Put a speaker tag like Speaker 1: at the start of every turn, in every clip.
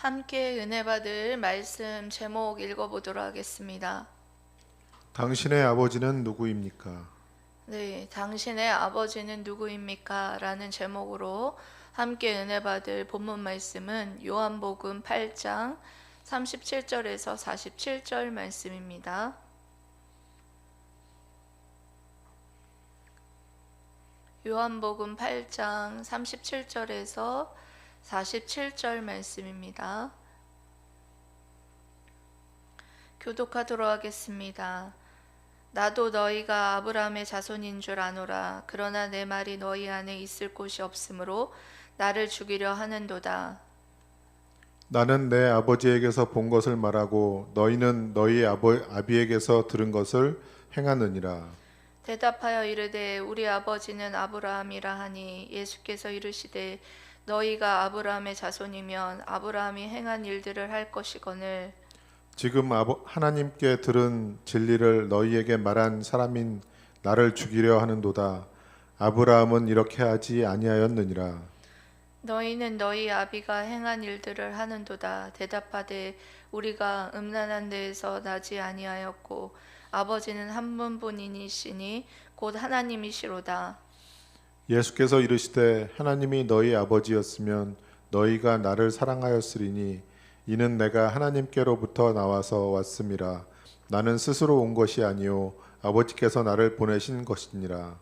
Speaker 1: 함께 은혜 받을 말씀 제목 읽어보도록 하겠습니다.
Speaker 2: 당신의 아버지는 누구입니까?
Speaker 1: 네, 당신의 아버지는 누구입니까? 라는 제목으로 함께 은혜 받을 본문 말씀은 요한복음 8장 37절에서 47절 말씀입니다. 요한복음 8장 37절에서 47절 말씀입니다. 교독하도록 하겠습니다. 나도 너희가 아브라함의 자손인 줄 아노라. 그러나 내 말이 너희 안에 있을 곳이 없으므로 나를 죽이려 하는도다.
Speaker 2: 나는 내 아버지에게서 본 것을 말하고 너희는 너희 아비에게서 들은 것을 행하느니라.
Speaker 1: 대답하여 이르되 우리 아버지는 아브라함이라 하니 예수께서 이르시되 너희가 아브라함의 자손이면 아브라함이 행한 일들을 할 것이거늘
Speaker 2: 지금 하나님께 들은 진리를 너희에게 말한 사람인 나를 죽이려 하는도다. 아브라함은 이렇게 하지 아니하였느니라.
Speaker 1: 너희는 너희 아비가 행한 일들을 하는도다. 대답하되 우리가 음란한 데에서 나지 아니하였고 아버지는 한 분뿐이시니 곧 하나님이시로다.
Speaker 2: 예수께서 이르시되 하나님이 너희 아버지였으면 너희가 나를 사랑하였으리니 이는 내가 하나님께로부터 나와서 왔음이라. 나는 스스로 온 것이 아니요 아버지께서 나를 보내신 것이니라.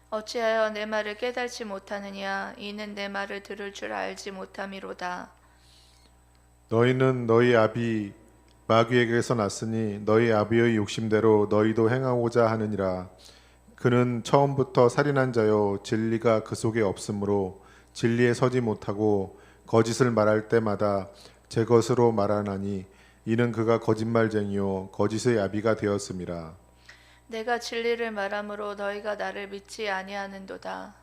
Speaker 1: 어찌하여 내 말을 깨달지 못하느냐? 이는 내 말을 들을 줄 알지 못함이로다.
Speaker 2: 너희는 너희 아비 마귀에게서 났으니 너희 아비의 욕심대로 너희도 행하고자 하느니라. 그는 처음부터 살인한 자요 진리가 그 속에 없으므로 진리에 서지 못하고 거짓을 말할 때마다 제 것으로 말하나니 이는 그가 거짓말쟁이요 거짓의 아비가 되었음이라.
Speaker 1: 내가 진리를 말함으로 너희가 나를 믿지 아니하는도다.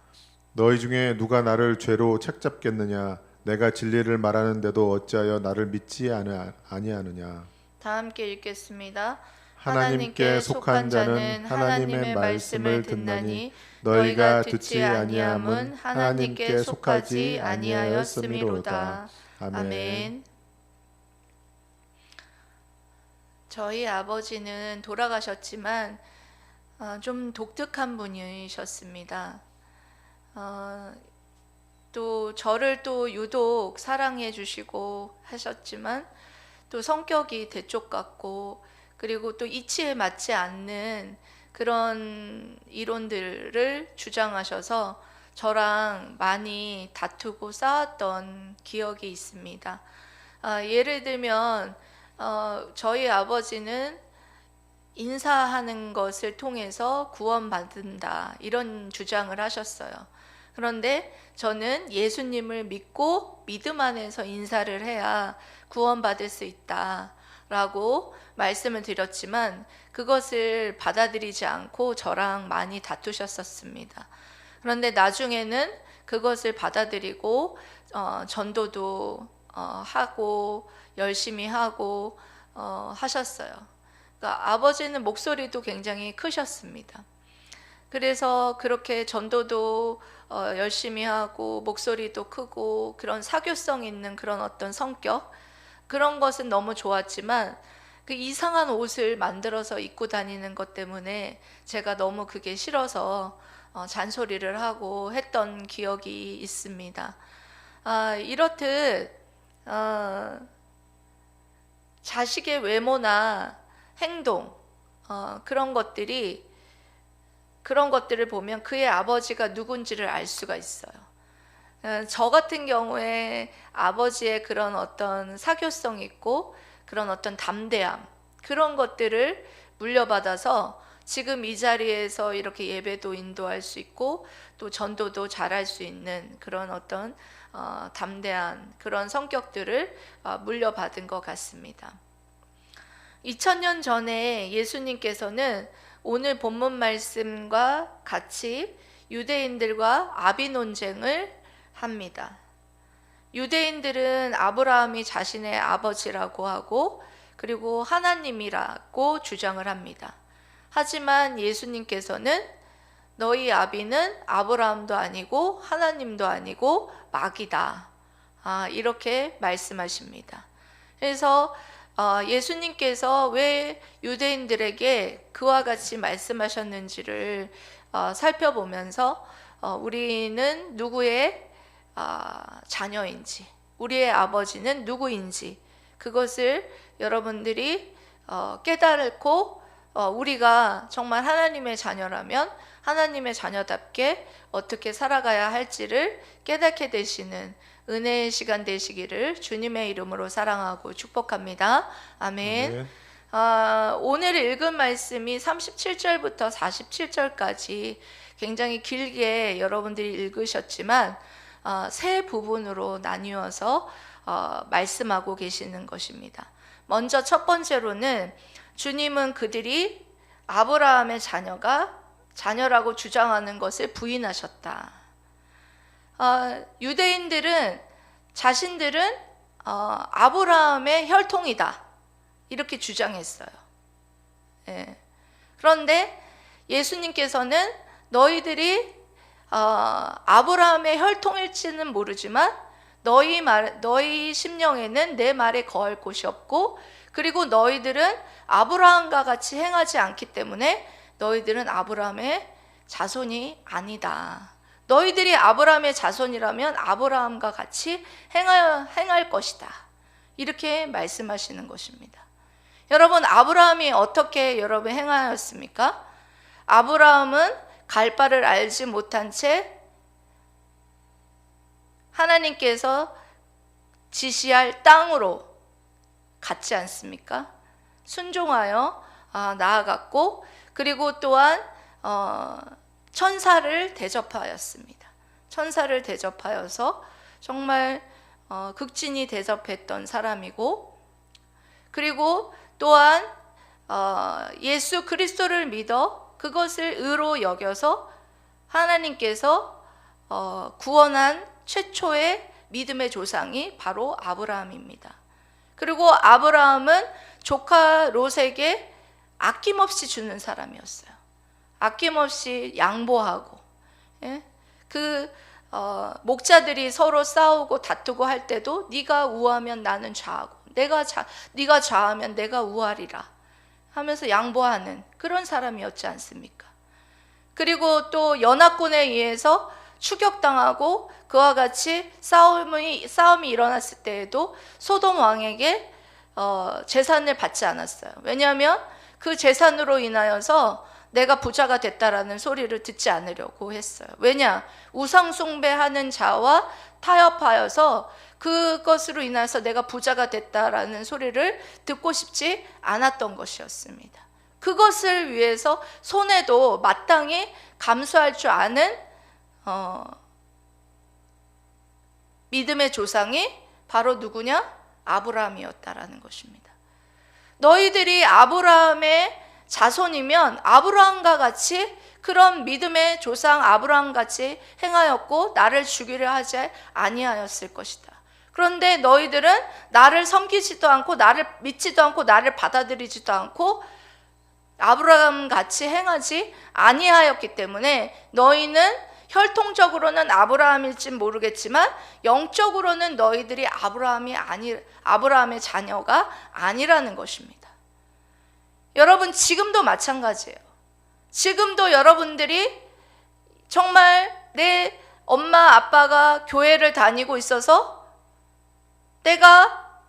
Speaker 2: 너희 중에 누가 나를 죄로 책잡겠느냐? 내가 진리를 말하는데도 어찌하여 나를 믿지 아니하느냐?
Speaker 1: 다 함께 읽겠습니다.
Speaker 2: 하나님께 속한 자는 하나님의 말씀을 듣나니 너희가 듣지 아니함은 하나님께 속하지 아니하였음이로다. 아멘.
Speaker 1: 저희 아버지는 돌아가셨지만 좀 독특한 분이셨습니다. 또 저를 또 유독 사랑해 주시고 하셨지만 또 성격이 대쪽 같고 그리고 또 이치에 맞지 않는 그런 이론들을 주장하셔서 저랑 많이 다투고 싸웠던 기억이 있습니다. 예를 들면 저희 아버지는 인사하는 것을 통해서 구원받는다 이런 주장을 하셨어요. 그런데 저는 예수님을 믿고 믿음 안에서 인사를 해야 구원받을 수 있다 라고 말씀을 드렸지만 그것을 받아들이지 않고 저랑 많이 다투셨었습니다. 그런데 나중에는 그것을 받아들이고 전도도 하고 열심히 하고 하셨어요. 그러니까 아버지는 목소리도 굉장히 크셨습니다. 그래서 그렇게 전도도 열심히 하고 목소리도 크고 그런 사교성 있는 그런 어떤 성격 그런 것은 너무 좋았지만 그 이상한 옷을 만들어서 입고 다니는 것 때문에 제가 너무 그게 싫어서 잔소리를 하고 했던 기억이 있습니다. 이렇듯 자식의 외모나 행동 그런 것들을 보면 그의 아버지가 누군지를 알 수가 있어요. 저 같은 경우에 아버지의 그런 어떤 사교성 있고 그런 어떤 담대함 그런 것들을 물려받아서 지금 이 자리에서 이렇게 예배도 인도할 수 있고 또 전도도 잘할 수 있는 그런 어떤 담대한 그런 성격들을 물려받은 것 같습니다. 2000년 전에 예수님께서는 오늘 본문 말씀과 같이 유대인들과 아비 논쟁을 합니다. 유대인들은 아브라함이 자신의 아버지라고 하고 그리고 하나님이라고 주장을 합니다. 하지만 예수님께서는 너희 아비는 아브라함도 아니고 하나님도 아니고 마귀다 이렇게 말씀하십니다. 그래서 예수님께서 왜 유대인들에게 그와 같이 말씀하셨는지를 살펴보면서 우리는 누구의 자녀인지, 우리의 아버지는 누구인지 그것을 여러분들이 깨달고 우리가 정말 하나님의 자녀라면 하나님의 자녀답게 어떻게 살아가야 할지를 깨닫게 되시는 은혜의 시간 되시기를 주님의 이름으로 사랑하고 축복합니다. 아멘.
Speaker 2: 네.
Speaker 1: 오늘 읽은 말씀이 37절부터 47절까지 굉장히 길게 여러분들이 읽으셨지만 세 부분으로 나뉘어서 말씀하고 계시는 것입니다. 먼저 첫 번째로는 주님은 그들이 아브라함의 자녀라고 주장하는 것을 부인하셨다. 유대인들은 자신들은 아브라함의 혈통이다 이렇게 주장했어요. 그런데 예수님께서는 너희들이 아브라함의 혈통일지는 모르지만 너희 심령에는 내 말에 거할 곳이 없고 그리고 너희들은 아브라함과 같이 행하지 않기 때문에 너희들은 아브라함의 자손이 아니다. 너희들이 아브라함의 자손이라면 아브라함과 같이 행할 것이다. 이렇게 말씀하시는 것입니다. 여러분, 아브라함이 어떻게 행하였습니까? 아브라함은 갈 바를 알지 못한 채 하나님께서 지시할 땅으로 갔지 않습니까? 순종하여 나아갔고 그리고 또한 천사를 대접하였습니다. 천사를 대접하여서 정말 극진히 대접했던 사람이고 그리고 또한 예수 그리스도를 믿어 그것을 의로 여겨서 하나님께서 구원한 최초의 믿음의 조상이 바로 아브라함입니다. 그리고 아브라함은 조카 롯에게 아낌없이 주는 사람이었어요. 아낌없이 양보하고, 목자들이 서로 싸우고 다투고 할 때도 네가 우하면 나는 좌하고 네가 좌하면 내가 우하리라 하면서 양보하는 그런 사람이었지 않습니까? 그리고 또 연합군에 의해서 추격당하고 그와 같이 싸움이 일어났을 때에도 소돔 왕에게 재산을 받지 않았어요. 왜냐하면 그 재산으로 인하여서 내가 부자가 됐다라는 소리를 듣지 않으려고 했어요. 왜냐? 우상 숭배하는 자와 타협하여서 그것으로 인해서 내가 부자가 됐다라는 소리를 듣고 싶지 않았던 것이었습니다. 그것을 위해서 손해도 마땅히 감수할 줄 아는 믿음의 조상이 바로 누구냐? 아브라함이었다라는 것입니다. 너희들이 아브라함의 자손이면 아브라함과 같이 그런 믿음의 조상 아브라함 같이 행하였고 나를 죽이려 하지 아니하였을 것이다. 그런데 너희들은 나를 섬기지도 않고 나를 믿지도 않고 나를 받아들이지도 않고 아브라함 같이 행하지 아니하였기 때문에 너희는 혈통적으로는 아브라함일진 모르겠지만 영적으로는 너희들이 아브라함의 자녀가 아니라는 것입니다. 여러분, 지금도 마찬가지예요. 지금도 여러분들이 정말 내 엄마 아빠가 교회를 다니고 있어서 내가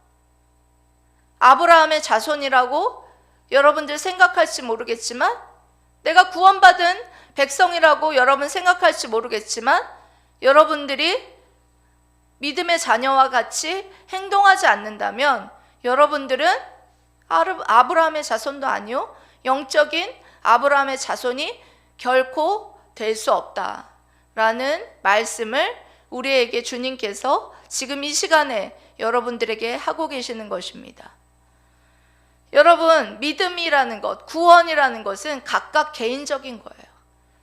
Speaker 1: 아브라함의 자손이라고 여러분들 생각할지 모르겠지만 내가 구원받은 백성이라고 여러분 생각할지 모르겠지만 여러분들이 믿음의 자녀와 같이 행동하지 않는다면 여러분들은 아브라함의 자손도 아니요 영적인 아브라함의 자손이 결코 될 수 없다라는 말씀을 우리에게 주님께서 지금 이 시간에 여러분들에게 하고 계시는 것입니다. 여러분, 믿음이라는 것, 구원이라는 것은 각각 개인적인 거예요.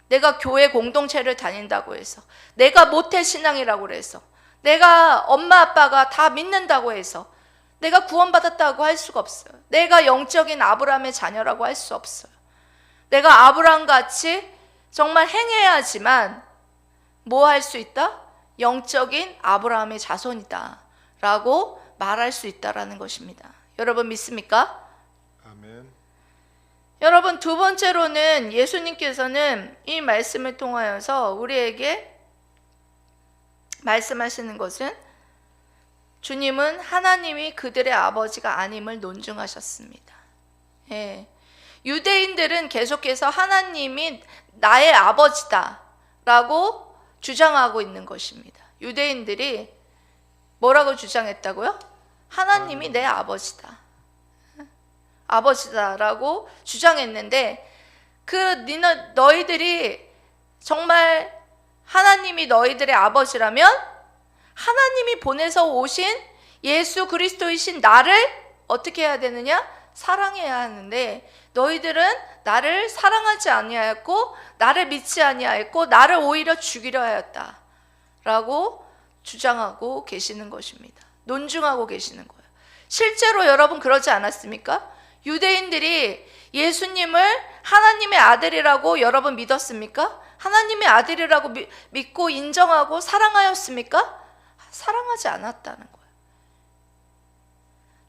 Speaker 1: 내가 교회 공동체를 다닌다고 해서, 내가 모태신앙이라고 해서, 내가 엄마 아빠가 다 믿는다고 해서 내가 구원받았다고 할 수가 없어요. 내가 영적인 아브라함의 자녀라고 할 수 없어요. 내가 아브라함같이 정말 행해야지만 뭐 할 수 있다? 영적인 아브라함의 자손이다 라고 말할 수 있다라는 것입니다. 여러분 믿습니까?
Speaker 2: 아멘.
Speaker 1: 여러분, 두 번째로는 예수님께서는 이 말씀을 통하여서 우리에게 말씀하시는 것은 주님은 하나님이 그들의 아버지가 아님을 논증하셨습니다. 예. 유대인들은 계속해서 하나님이 나의 아버지다 라고 주장하고 있는 것입니다. 유대인들이 뭐라고 주장했다고요? 하나님이 내 아버지다. 아버지다라고 주장했는데, 너희들이 정말 하나님이 너희들의 아버지라면 하나님이 보내서 오신 예수 그리스도이신 나를 어떻게 해야 되느냐? 사랑해야 하는데, 너희들은 나를 사랑하지 아니하였고 나를 믿지 아니하였고 나를 오히려 죽이려 하였다 라고 주장하고 계시는 것입니다. 논증하고 계시는 거예요. 실제로 여러분 그러지 않았습니까? 유대인들이 예수님을 하나님의 아들이라고 여러분 믿었습니까? 하나님의 아들이라고 믿고 인정하고 사랑하였습니까? 사랑하지 않았다는 거예요.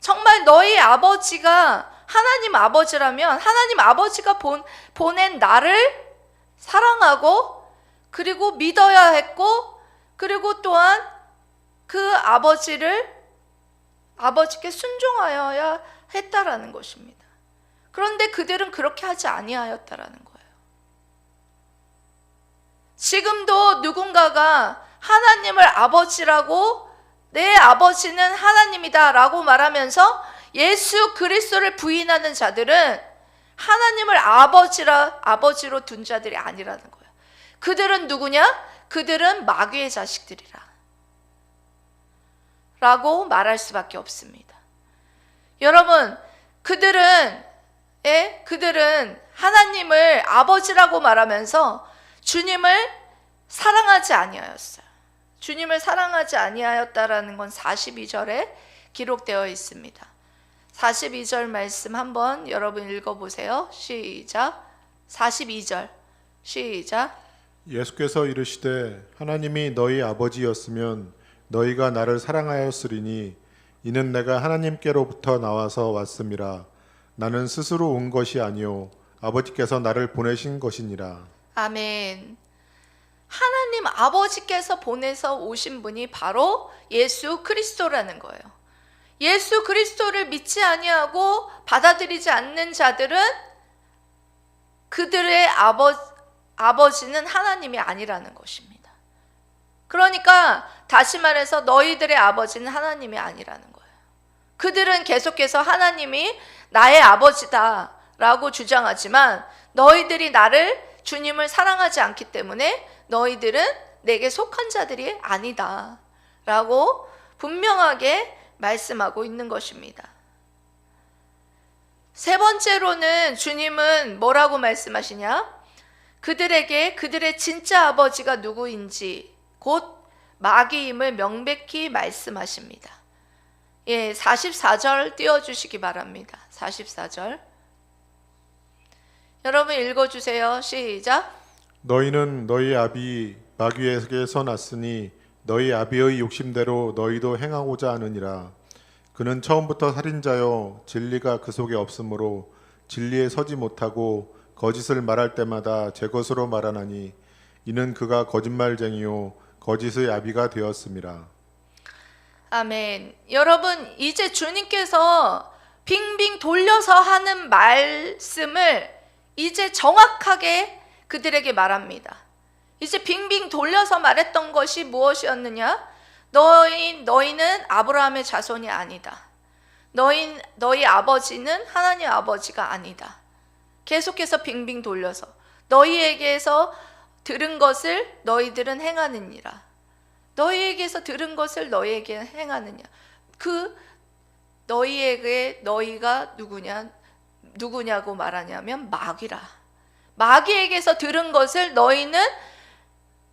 Speaker 1: 정말 너희 아버지가 하나님 아버지라면 하나님 아버지가 보낸 나를 사랑하고 그리고 믿어야 했고, 그리고 또한 그 아버지께 순종하여야 했다라는 것입니다. 그런데 그들은 그렇게 하지 아니하였다라는 거예요. 지금도 누군가가 하나님을 아버지라고, 내 아버지는 하나님이다 라고 말하면서 예수 그리스도를 부인하는 자들은 하나님을 아버지로 둔 자들이 아니라는 거예요. 그들은 누구냐? 그들은 마귀의 자식들이라 라고 말할 수밖에 없습니다. 여러분, 그들은 하나님을 아버지라고 말하면서 주님을 사랑하지 아니하였어요. 주님을 사랑하지 아니하였다라는 건 42절에 기록되어 있습니다. 42절 말씀 한번 여러분 읽어보세요. 시작. 42절 시작.
Speaker 2: 예수께서 이르시되 하나님이 너희 아버지였으면 너희가 나를 사랑하였으리니 이는 내가 하나님께로부터 나와서 왔음이라. 나는 스스로 온 것이 아니요 아버지께서 나를 보내신 것이니라.
Speaker 1: 아멘. 하나님 아버지께서 보내서 오신 분이 바로 예수 그리스도라는 거예요. 예수 그리스도를 믿지 아니하고 받아들이지 않는 자들은 그들의 아버지는 하나님이 아니라는 것입니다. 그러니까 다시 말해서 너희들의 아버지는 하나님이 아니라는 거예요. 그들은 계속해서 하나님이 나의 아버지다 라고 주장하지만, 너희들이 주님을 사랑하지 않기 때문에 너희들은 내게 속한 자들이 아니다 라고 분명하게 말씀하고 있는 것입니다. 세 번째로는 주님은 뭐라고 말씀하시냐? 그들에게 그들의 진짜 아버지가 누구인지 곧 마귀임을 명백히 말씀하십니다. 44절 띄워주시기 바랍니다. 44절 여러분 읽어주세요. 시작.
Speaker 2: 너희는 너희 아비 마귀에게서 났으니 너희 아비의 욕심대로 너희도 행하고자 하느니라. 그는 처음부터 살인자요 진리가 그 속에 없으므로 진리에 서지 못하고 거짓을 말할 때마다 제 것으로 말하나니 이는 그가 거짓말쟁이요 거짓의 아비가 되었음이라.
Speaker 1: 아멘. 여러분, 이제 주님께서 빙빙 돌려서 하는 말씀을 이제 정확하게 그들에게 말합니다. 이제 빙빙 돌려서 말했던 것이 무엇이었느냐? 너희는 아브라함의 자손이 아니다. 너희 아버지는 하나님 아버지가 아니다. 계속해서 빙빙 돌려서 너희에게서 들은 것을 너희들은 행하느니라. 너희에게서 들은 것을 너희에게 행하느냐. 너희가 누구냐고 말하냐면 마귀라. 마귀에게서 들은 것을 너희는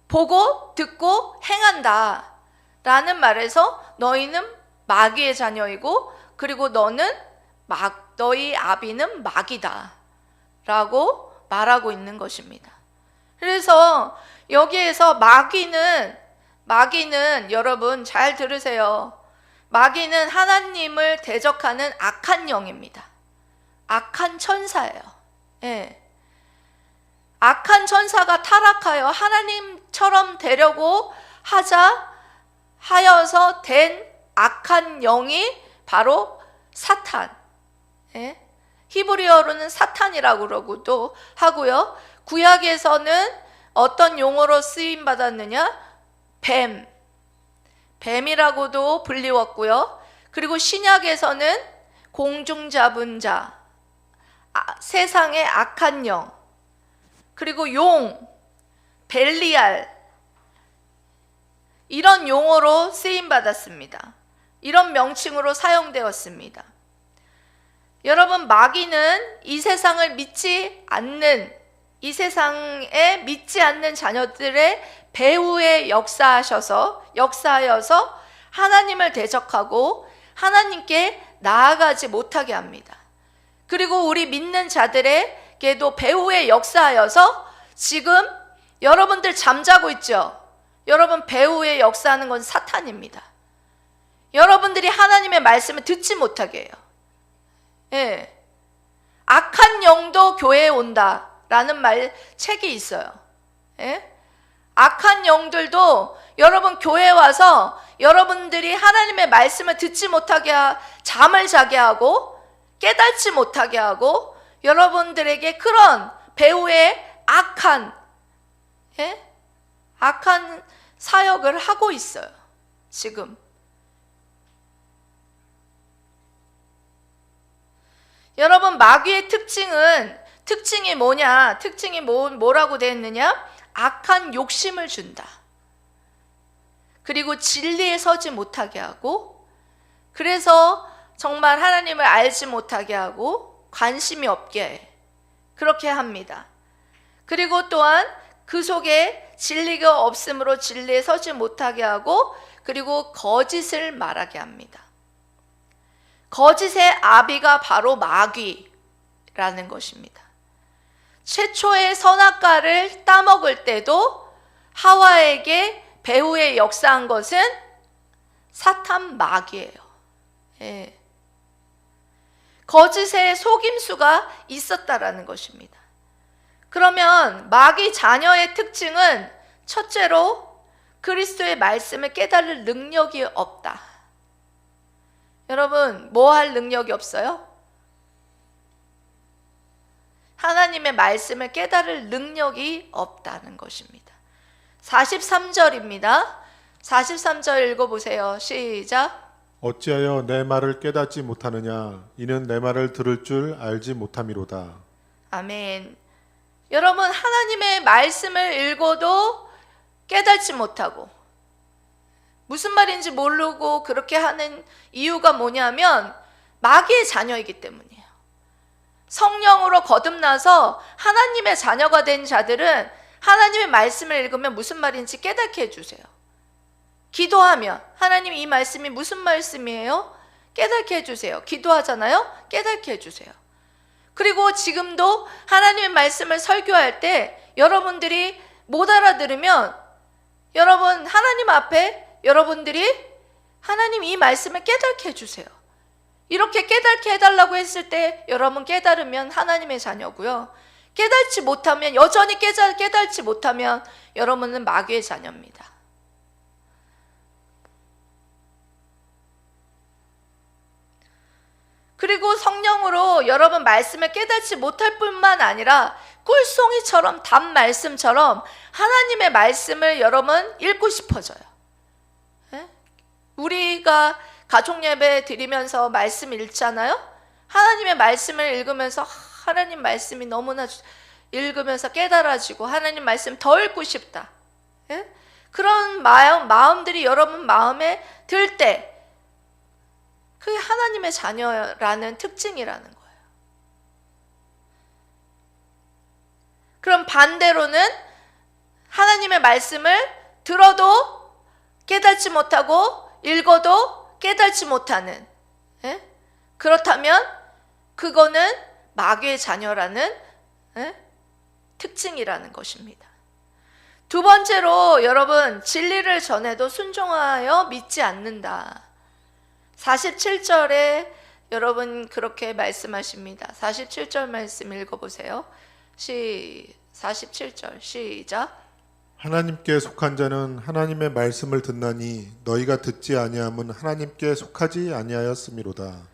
Speaker 1: 보고 듣고 행한다 라는 말에서 너희는 마귀의 자녀이고, 그리고 너희 아비는 마귀다 라고 말하고 있는 것입니다. 그래서 여기에서 마귀는 여러분 잘 들으세요. 마귀는 하나님을 대적하는 악한 영입니다. 악한 천사예요. 예. 악한 천사가 타락하여 하나님처럼 되려고 하여서 된 악한 영이 바로 사탄. 예? 히브리어로는 사탄이라고 그러고도 하고요. 구약에서는 어떤 용어로 쓰임 받았느냐? 뱀이라고도 불리웠고요. 그리고 신약에서는 공중 잡은 자, 세상의 악한 영, 그리고 용, 벨리알, 이런 용어로 쓰임 받았습니다. 이런 명칭으로 사용되었습니다. 여러분, 마귀는 이 세상을 믿지 않는, 이 세상에 믿지 않는 자녀들의 배후에 역사하여서 하나님을 대적하고 하나님께 나아가지 못하게 합니다. 그리고 우리 믿는 자들에게도 배후에 역사하여서 지금 여러분들 잠자고 있죠? 여러분, 배후에 역사하는 건 사탄입니다. 여러분들이 하나님의 말씀을 듣지 못하게 해요. 예. 악한 영도 교회에 온다라는 책이 있어요. 예? 악한 영들도 여러분 교회에 와서 여러분들이 하나님의 말씀을 듣지 못하게 잠을 자게 하고 깨닫지 못하게 하고 여러분들에게 그런 배후의 악한 사역을 하고 있어요. 지금 여러분, 마귀의 특징이 뭐냐? 특징이 뭐라고 되어 있느냐? 악한 욕심을 준다. 그리고 진리에 서지 못하게 하고, 그래서 정말 하나님을 알지 못하게 하고 관심이 없게 해. 그렇게 합니다. 그리고 또한 그 속에 진리가 없으므로 진리에 서지 못하게 하고, 그리고 거짓을 말하게 합니다. 거짓의 아비가 바로 마귀라는 것입니다. 최초의 선악과를 따먹을 때도 하와에게 배후에 역사한 것은 사탄 마귀예요. 예. 거짓의 속임수가 있었다라는 것입니다. 그러면 마귀 자녀의 특징은 첫째로 그리스도의 말씀을 깨달을 능력이 없다. 여러분, 뭐 할 능력이 없어요? 하나님의 말씀을 깨달을 능력이 없다는 것입니다. 43절입니다. 43절 읽어보세요. 시작.
Speaker 2: 어찌하여 내 말을 깨닫지 못하느냐? 이는 내 말을 들을 줄 알지 못함이로다.
Speaker 1: 아멘. 여러분, 하나님의 말씀을 읽어도 깨닫지 못하고 무슨 말인지 모르고 그렇게 하는 이유가 뭐냐면 마귀의 자녀이기 때문이에요. 성령으로 거듭나서 하나님의 자녀가 된 자들은 하나님의 말씀을 읽으면 무슨 말인지 깨닫게 해주세요. 기도하면 하나님, 이 말씀이 무슨 말씀이에요? 깨닫게 해주세요. 기도하잖아요? 깨닫게 해주세요. 그리고 지금도 하나님의 말씀을 설교할 때 여러분들이 못 알아들으면 여러분, 하나님 앞에 여러분들이 하나님, 이 말씀을 깨닫게 해주세요. 이렇게 깨닫게 해달라고 했을 때 여러분 깨달으면 하나님의 자녀고요. 깨닫지 못하면, 여전히 깨닫지 못하면 여러분은 마귀의 자녀입니다. 그리고 성령으로 여러분 말씀을 깨닫지 못할 뿐만 아니라 꿀송이처럼 단 말씀처럼 하나님의 말씀을 여러분 읽고 싶어져요. 우리가 가족 예배 드리면서 말씀 읽잖아요. 하나님의 말씀을 읽으면서 하나님 말씀이 너무나 읽으면서 깨달아지고 하나님 말씀 더 읽고 싶다. 그런 마음들이 여러분 마음에 들 때 그게 하나님의 자녀라는 특징이라는 거예요. 그럼 반대로는 하나님의 말씀을 들어도 깨닫지 못하고 읽어도 깨닫지 못하는, 그렇다면 그거는 마귀의 자녀라는 특징이라는 것입니다. 두 번째로 여러분, 진리를 전해도 순종하여 믿지 않는다. 47절에 여러분 그렇게 말씀하십니다. 47절 말씀 읽어보세요. 47절 시작.
Speaker 2: 하나님께 속한 자는 하나님의 말씀을 듣나니 너희가 듣지 아니함은 하나님께 속하지 아니하였음이로다.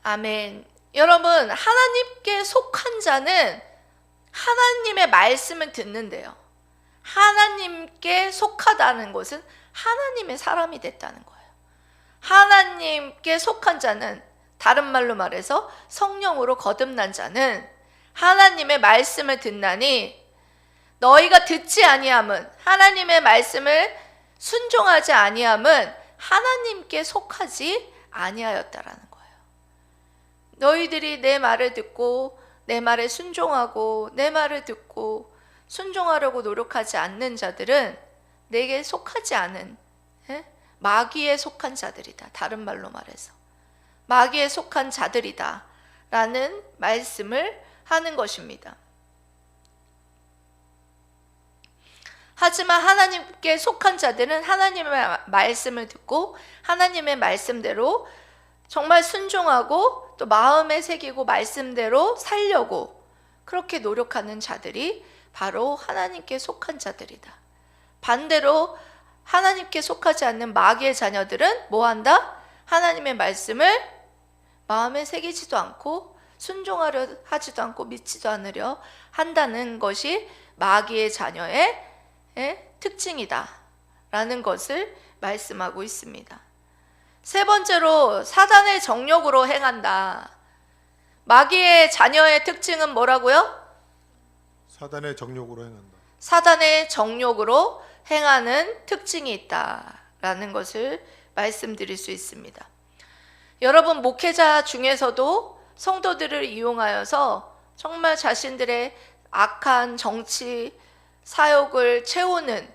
Speaker 1: 아멘. 여러분, 하나님께 속한 자는 하나님의 말씀을 듣는데요. 하나님께 속하다는 것은 하나님의 사람이 됐다는 거예요. 하나님께 속한 자는, 다른 말로 말해서 성령으로 거듭난 자는 하나님의 말씀을 듣나니 너희가 듣지 아니함은, 하나님의 말씀을 순종하지 아니함은 하나님께 속하지 아니하였다라는 거예요. 너희들이 내 말을 듣고 내 말에 순종하고 내 말을 듣고 순종하려고 노력하지 않는 자들은 내게 속하지 않은 마귀에 속한 자들이다. 다른 말로 말해서 마귀에 속한 자들이다 라는 말씀을 하는 것입니다. 하지만 하나님께 속한 자들은 하나님의 말씀을 듣고 하나님의 말씀대로 정말 순종하고 또 마음에 새기고 말씀대로 살려고 그렇게 노력하는 자들이 바로 하나님께 속한 자들이다. 반대로 하나님께 속하지 않는 마귀의 자녀들은 뭐한다? 하나님의 말씀을 마음에 새기지도 않고 순종하려 하지도 않고 믿지도 않으려 한다는 것이 마귀의 자녀의 특징이다 라는 것을 말씀하고 있습니다. 세 번째로 사단의 정욕으로 행한다. 마귀의 자녀의 특징은 뭐라고요?
Speaker 2: 사단의 정욕으로 행한다.
Speaker 1: 사단의 정욕으로 행하는 특징이 있다라는 것을 말씀드릴 수 있습니다. 여러분, 목회자 중에서도 성도들을 이용하여서 정말 자신들의 악한 정치 사욕을 채우는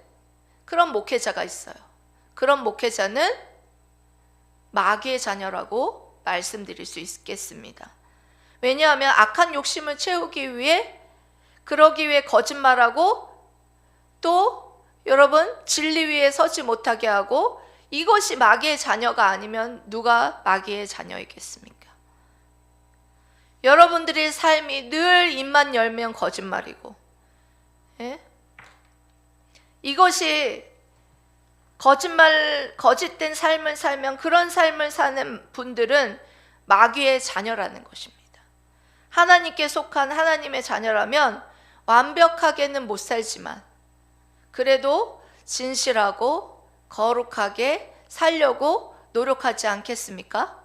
Speaker 1: 그런 목회자가 있어요. 그런 목회자는 마귀의 자녀라고 말씀드릴 수 있겠습니다. 왜냐하면 악한 욕심을 채우기 위해, 그러기 위해 거짓말하고 또 여러분 진리 위에 서지 못하게 하고, 이것이 마귀의 자녀가 아니면 누가 마귀의 자녀이겠습니까? 여러분들의 삶이 늘 입만 열면 거짓말이고, 이것이 거짓된 삶을 살면 그런 삶을 사는 분들은 마귀의 자녀라는 것입니다. 하나님께 속한 하나님의 자녀라면 완벽하게는 못 살지만 그래도 진실하고 거룩하게 살려고 노력하지 않겠습니까?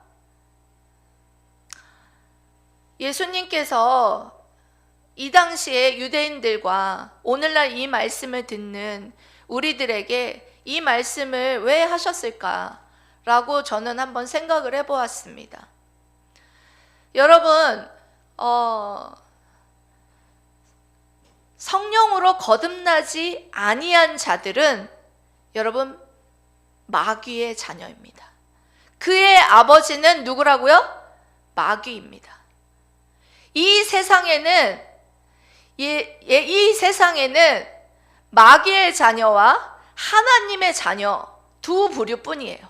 Speaker 1: 예수님께서 이 당시에 유대인들과 오늘날 이 말씀을 듣는 우리들에게 이 말씀을 왜 하셨을까라고 저는 한번 생각을 해보았습니다. 여러분, 성령으로 거듭나지 아니한 자들은 여러분 마귀의 자녀입니다. 그의 아버지는 누구라고요? 마귀입니다. 이 세상에는 마귀의 자녀와 하나님의 자녀 두 부류뿐이에요.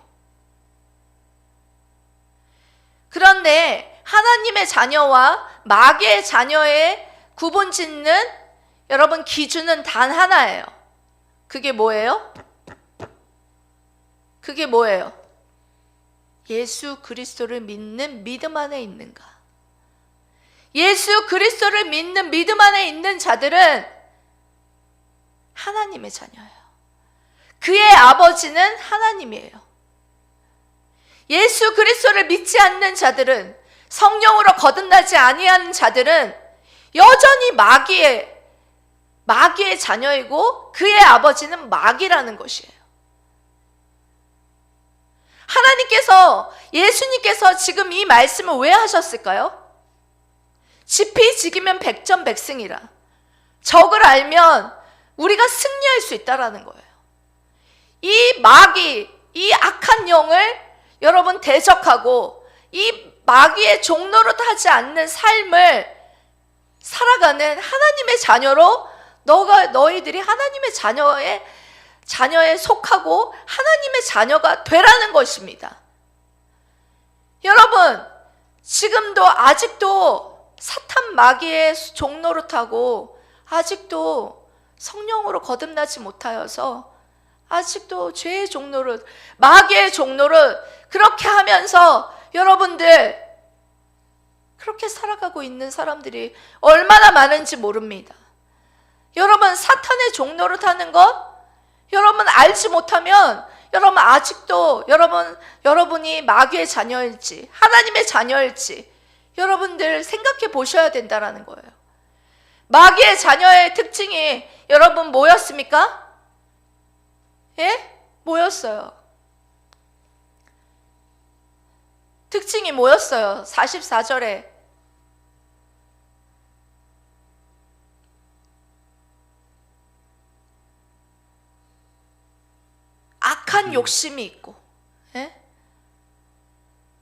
Speaker 1: 그런데 하나님의 자녀와 마귀의 자녀의 구분짓는 여러분 기준은 단 하나예요. 그게 뭐예요? 그게 뭐예요? 예수 그리스도를 믿는 믿음 안에 있는가? 예수 그리스도를 믿는 믿음 안에 있는 자들은 하나님의 자녀예요. 그의 아버지는 하나님이에요. 예수 그리스도를 믿지 않는 자들은, 성령으로 거듭나지 아니하는 자들은 여전히 마귀의 자녀이고 그의 아버지는 마귀라는 것이에요. 예수님께서 지금 이 말씀을 왜 하셨을까요? 지피지기면 백전백승이라. 적을 알면 우리가 승리할 수 있다라는 거예요. 이 마귀, 이 악한 영을 여러분 대적하고 이 마귀의 종노릇 하지 않는 삶을 살아가는 하나님의 자녀로 너희들이 하나님의 자녀에 속하고 하나님의 자녀가 되라는 것입니다. 여러분, 지금도 아직도 사탄 마귀의 종노릇하고 아직도 성령으로 거듭나지 못하여서 아직도 죄의 종노릇, 마귀의 종노릇 그렇게 하면서 여러분들 그렇게 살아가고 있는 사람들이 얼마나 많은지 모릅니다. 여러분, 사탄의 종노릇 하는 것 여러분 알지 못하면 여러분 아직도 여러분이 마귀의 자녀일지 하나님의 자녀일지 여러분들 생각해 보셔야 된다라는 거예요. 마귀의 자녀의 특징이 여러분 뭐였습니까? 예? 뭐였어요? 특징이 뭐였어요? 44절에 악한 욕심이 있고, 예?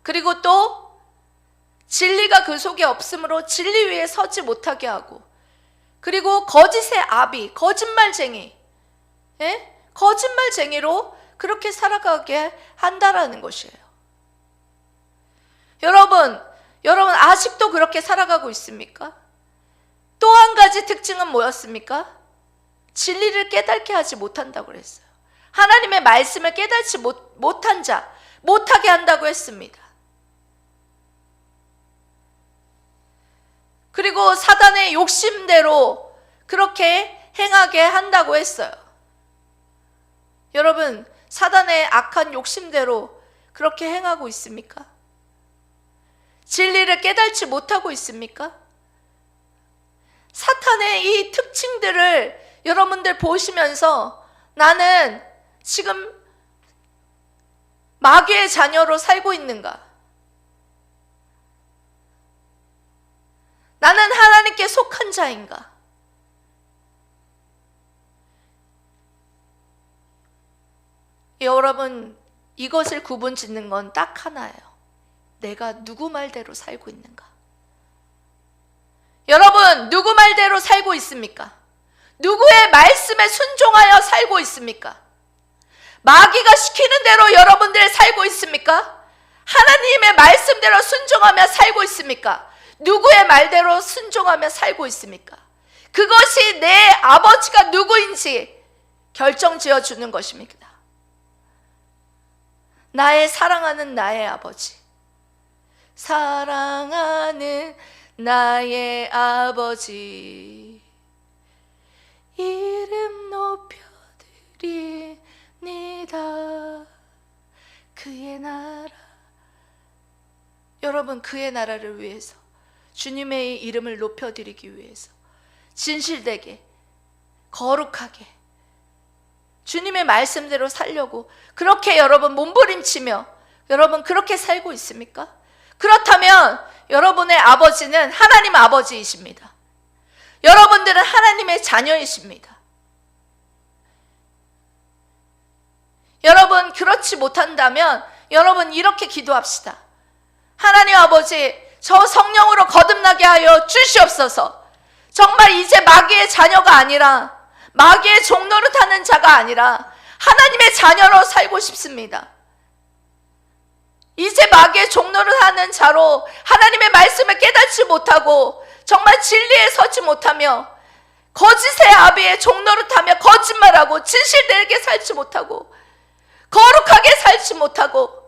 Speaker 1: 그리고 또 진리가 그 속에 없으므로 진리 위에 서지 못하게 하고, 그리고 거짓의 아비, 거짓말쟁이, 예? 거짓말쟁이로 그렇게 살아가게 한다라는 것이에요. 여러분 아직도 그렇게 살아가고 있습니까? 또 한 가지 특징은 뭐였습니까? 진리를 깨닫게 하지 못한다고 그랬어요. 하나님의 말씀을 깨닫지 못한 자, 못하게 한다고 했습니다. 그리고 사단의 욕심대로 그렇게 행하게 한다고 했어요. 여러분, 사단의 악한 욕심대로 그렇게 행하고 있습니까? 진리를 깨닫지 못하고 있습니까? 사탄의 이 특징들을 여러분들 보시면서 나는 지금 마귀의 자녀로 살고 있는가? 나는 하나님께 속한 자인가? 여러분, 이것을 구분 짓는 건 딱 하나예요. 내가 누구 말대로 살고 있는가? 여러분, 누구 말대로 살고 있습니까? 누구의 말씀에 순종하여 살고 있습니까? 마귀가 시키는 대로 여러분들 살고 있습니까? 하나님의 말씀대로 순종하며 살고 있습니까? 누구의 말대로 순종하며 살고 있습니까? 그것이 내 아버지가 누구인지 결정지어 주는 것입니다. 나의 사랑하는 나의 아버지, 사랑하는 나의 아버지, 이름 높여드립니다. 그의 나라. 여러분, 그의 나라를 위해서, 주님의 이름을 높여드리기 위해서 진실되게 거룩하게 주님의 말씀대로 살려고 그렇게 여러분 몸부림치며 여러분 그렇게 살고 있습니까? 그렇다면 여러분의 아버지는 하나님 아버지이십니다. 여러분들은 하나님의 자녀이십니다. 여러분, 그렇지 못한다면 여러분 이렇게 기도합시다. 하나님 아버지, 저 성령으로 거듭나게 하여 주시옵소서. 정말 이제 마귀의 자녀가 아니라, 마귀의 종노릇하는 자가 아니라 하나님의 자녀로 살고 싶습니다. 이제 마귀의 종노릇하는 자로 하나님의 말씀을 깨닫지 못하고 정말 진리에 서지 못하며 거짓의 아비의 종노릇하며 거짓말하고 진실되게 살지 못하고 거룩하게 살지 못하고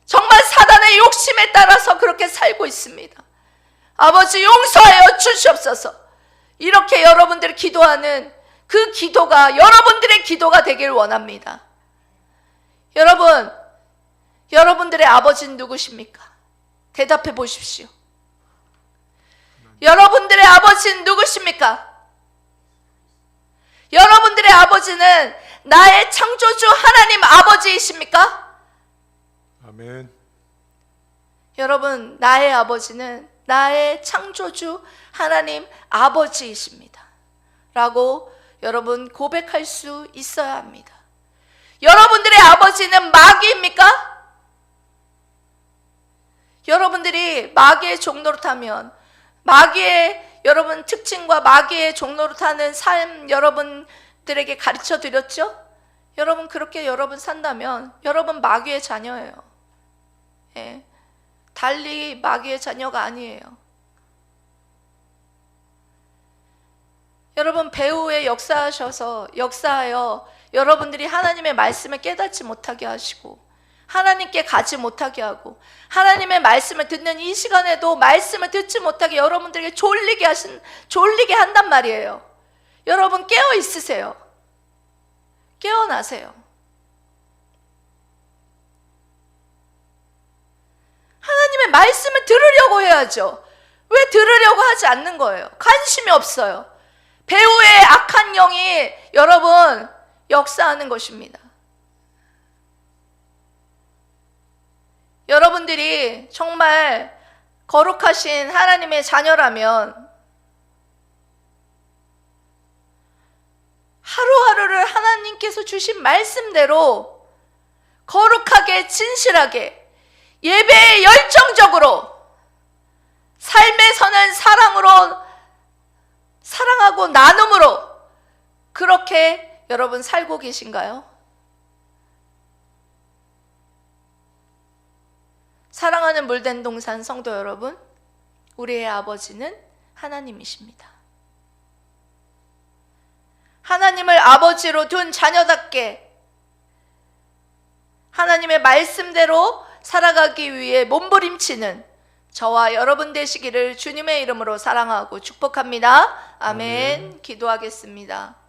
Speaker 1: 정말 사단의 욕심에 따라서 그렇게 살고 있습니다. 아버지, 용서하여 주시옵소서. 이렇게 여러분들이 기도하는 그 기도가 여러분들의 기도가 되길 원합니다. 여러분, 여러분들의 아버지는 누구십니까? 대답해 보십시오. 여러분들의 아버지는 누구십니까? 여러분들의 아버지는 나의 창조주 하나님 아버지이십니까?
Speaker 2: 아멘.
Speaker 1: 여러분, 나의 아버지는 나의 창조주 하나님 아버지이십니다. 라고 여러분 고백할 수 있어야 합니다. 여러분들의 아버지는 마귀입니까? 여러분들이 마귀의 종노릇하면 마귀의 여러분 특징과 마귀의 종노릇하는 삶 여러분들에게 가르쳐 드렸죠? 여러분 그렇게 여러분 산다면 여러분 마귀의 자녀예요. 예, 달리 마귀의 자녀가 아니에요. 여러분, 배후에 역사하여 여러분들이 하나님의 말씀을 깨닫지 못하게 하시고 하나님께 가지 못하게 하고 하나님의 말씀을 듣는 이 시간에도 말씀을 듣지 못하게 여러분들에게 졸리게 한단 말이에요. 여러분, 깨어 있으세요. 깨어나세요. 하나님의 말씀을 들으려고 해야죠. 왜 들으려고 하지 않는 거예요? 관심이 없어요. 배후의 악한 영이 여러분 역사하는 것입니다. 여러분들이 정말 거룩하신 하나님의 자녀라면 하루하루를 하나님께서 주신 말씀대로 거룩하게, 진실하게, 예배에 열정적으로, 삶에서는 사랑하고 나눔으로 그렇게 여러분 살고 계신가요? 사랑하는 물된 동산 성도 여러분, 우리의 아버지는 하나님이십니다. 하나님을 아버지로 둔 자녀답게 하나님의 말씀대로 살아가기 위해 몸부림치는 저와 여러분 되시기를 주님의 이름으로 사랑하고 축복합니다. 아멘. 기도하겠습니다.